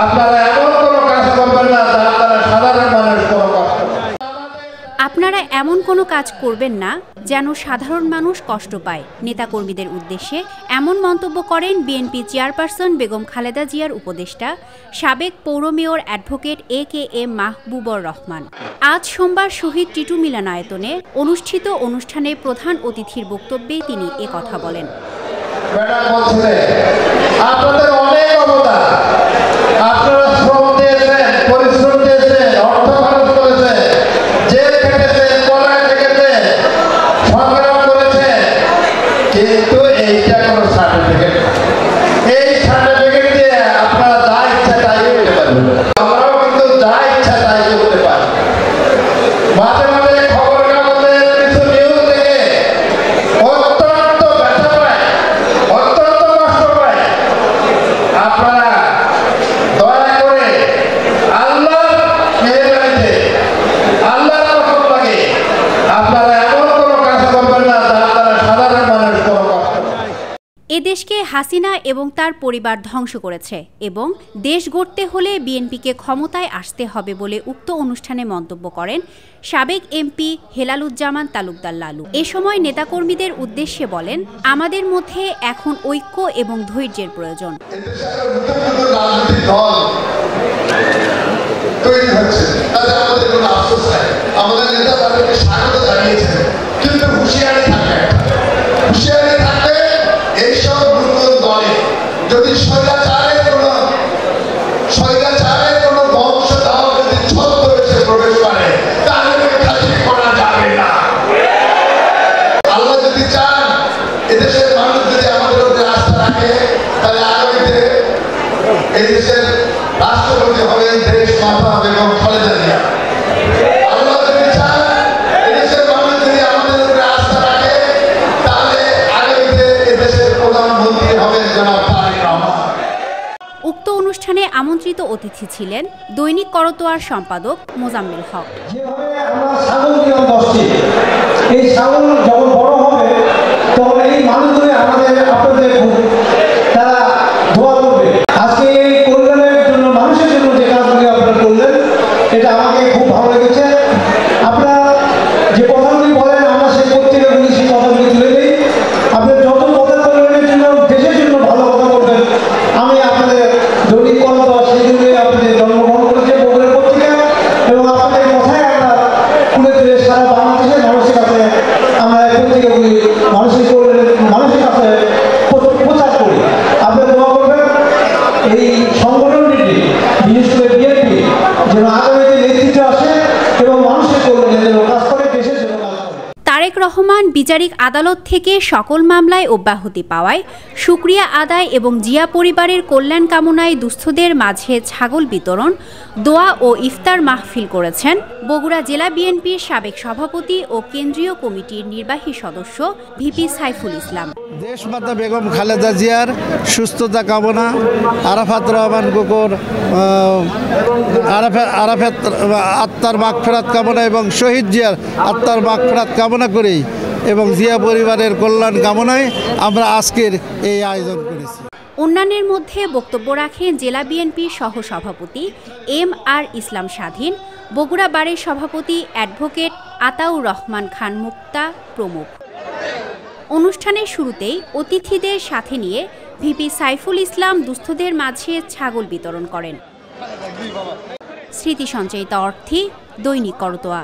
আপনারা এমন কোনো কাজ করবেন না যার দ্বারা সাধারণ মানুষ কোনো কষ্ট পায়। আপনারা এমন কোনো কাজ করবেন না যেন সাধারণ মানুষ কষ্ট পায়। নেতাকর্মীদের উদ্দেশ্যে এমন মন্তব্য করেন বিএনপি চেয়ারপারসন বেগম খালেদা জিয়ার উপদেষ্টা সাবেক পৌর mayor advocate AKM Mahbubur Rahman. আজ সোমবার শহীদ টিটু মিলনায়তনে অনুষ্ঠিত অনুষ্ঠানে প্রধান অতিথির বক্তব্যে তিনি একথা বলেন। আপনাদের অনেক অবদান, আপনারা শ্রম দিয়েছেন, পরিশ্রম দিয়েছেন, অর্থ খরচ করেছেন, জেল খেটেছেন, পলায় থেকেছেন, সংগ্রাম করেছেন, কিন্তু এইটা কোনো সার্টিফিকেট, এই সার্টিফিকেট দিয়ে আপনারা যা ইচ্ছা তাই করতে পারবেন। আমরাও কিন্তু যা ইচ্ছা তাই করতে পারি। মাঝে মাঝে খবর কাগজের কিছু নিউজ থেকে অত্যন্ত ব্যথা পায়, অত্যন্ত কষ্ট পায়। আপনারা দয়া করে আল্লাহর মেহেরবানিতে, আল্লাহর রহমত লাগে আপনারা এমন কোনো কাজ করবেন না যার দ্বারা সাধারণ মানুষ কোনো কষ্ট পায়। এদেশকে হাসিনা এবং তার পরিবার ধ্বংস করেছে এবং দেশ গড়তে হলে বিএনপিকে ক্ষমতায় আসতে হবে বলে উক্ত অনুষ্ঠানে মন্তব্য করেন সাবেক এমপি হেলালুজ্জামান তালুকদার লালু। এ সময় নেতাকর্মীদের উদ্দেশ্যে বলেন, আমাদের মধ্যে এখন ঐক্য এবং ধৈর্যের প্রয়োজন। আমাদের নেতা তাদেরকে স্বাগত জানিয়েছেন, কিন্তু হুঁশিয়ারি থাকবে, হুঁশিয়ারি থাকবে এইসব নতুন দলে যদি স্বৈরাচারের কোনো বংশ দাও যদি ছদ্মবেশে প্রবেশ করে তাহলে খাতির করা যাবে না। আল্লাহ যদি চান এদেশের মানুষ যদি আমাদের উপরে আস্থা রাখে তাহলে আগামীতে এই দেশের রাষ্ট্রপতি হবেন দেশ মাতা বেগম খালেদা জিয়া। আল্লাহ যদি চান এদেশের মানুষ যদি আমাদের উপরে আস্থা রাখে তাহলে আগামীতে এদেশের প্রধানমন্ত্রী হবেন জনাব তারেক রহমান। উক্ত অনুষ্ঠানে আমন্ত্রিত অতিথি ছিলেন দৈনিক করতোয়ার সম্পাদক মোজাম্মেল হক। যেভাবে আমরা ছাগল কিনলাম 10টি, এই ছাগল যখন বড় হবে তখন এই মানুষগুলো আমাদের আপনাদের তারা দোয়া করবে। আজকে এই কল্যাণের জন্য মানুষের জন্য যে কাজগুলি আপনারা করলেন এটা আমাকে খুব ভালো লেগেছে। আপনারা যে কথাগুলি বলেন আমরা সেই পত্রিকাগুলি সেই কথাগুলি তুলে দিই। আপনার যত কথা কল্যাণের জন্য দেশের জন্য ভালো কথা বলবেন, আমি আপনাদের দৈনিক করতোয়া সেই জন্যই আপনাদের জন্মগ্রহণ করেছে বগুড়ার পত্রিকা এবং আপনাদের কথায় আমরা তুলে তুলে সারা বাংলাদেশের মানুষের কাছে আমরা এই পত্রিকাগুলি মানুষের কাছে প্রচার করি। আপনারা দোয়া করবেন এই সংগঠনটি বিশেষ করে বিএনপি যেন আগামীতে নেতৃত্বে আসে এবং মানুষের কল্যাণে যেন কাজ করে, দেশের জন্য কাজ করে। তারেক রহমান বিচারিক আদালত থেকে সকল মামলায় অব্যাহতি পাওয়ায় শুকরিয়া আদায় এবং জিয়া পরিবারের কল্যাণ কামনায় দুস্থদের মাঝে ছাগল বিতরণ, দোয়া ও ইফতার মাহফিল করেছেন বগুড়া জেলা বিএনপির সাবেক সভাপতি ও কেন্দ্রীয় কমিটির নির্বাহী সদস্য ভিপি সাইফুল ইসলাম। দেশমাতা বেগম খালেদা জিয়ার সুস্থতা কামনা, আরাফাত রহমান কোকর আরাফাত আত্মার মাগফিরাত কামনা এবং শহীদ জিয়ার আত্মার মাগফিরাত কামনা করেই এবং জিয়া পরিবারের কল্যাণ কামনায় আমরা আজকের এই আয়োজন করেছি। অন্যান্যের মধ্যে বক্তব্য রাখেন জেলা বিএনপির সহসভাপতি MR ইসলাম স্বাধীন, বগুড়া বারের সভাপতি অ্যাডভোকেট আতাউর রহমান খান মুক্তা প্রমুখ। অনুষ্ঠানের শুরুতেই অতিথিদের সাথে নিয়ে ভিপি সাইফুল ইসলাম দুস্থদের মাঝে ছাগল বিতরণ করেন। স্মৃতি সঞ্চয়িতা অর্থে দৈনিক করতোয়া।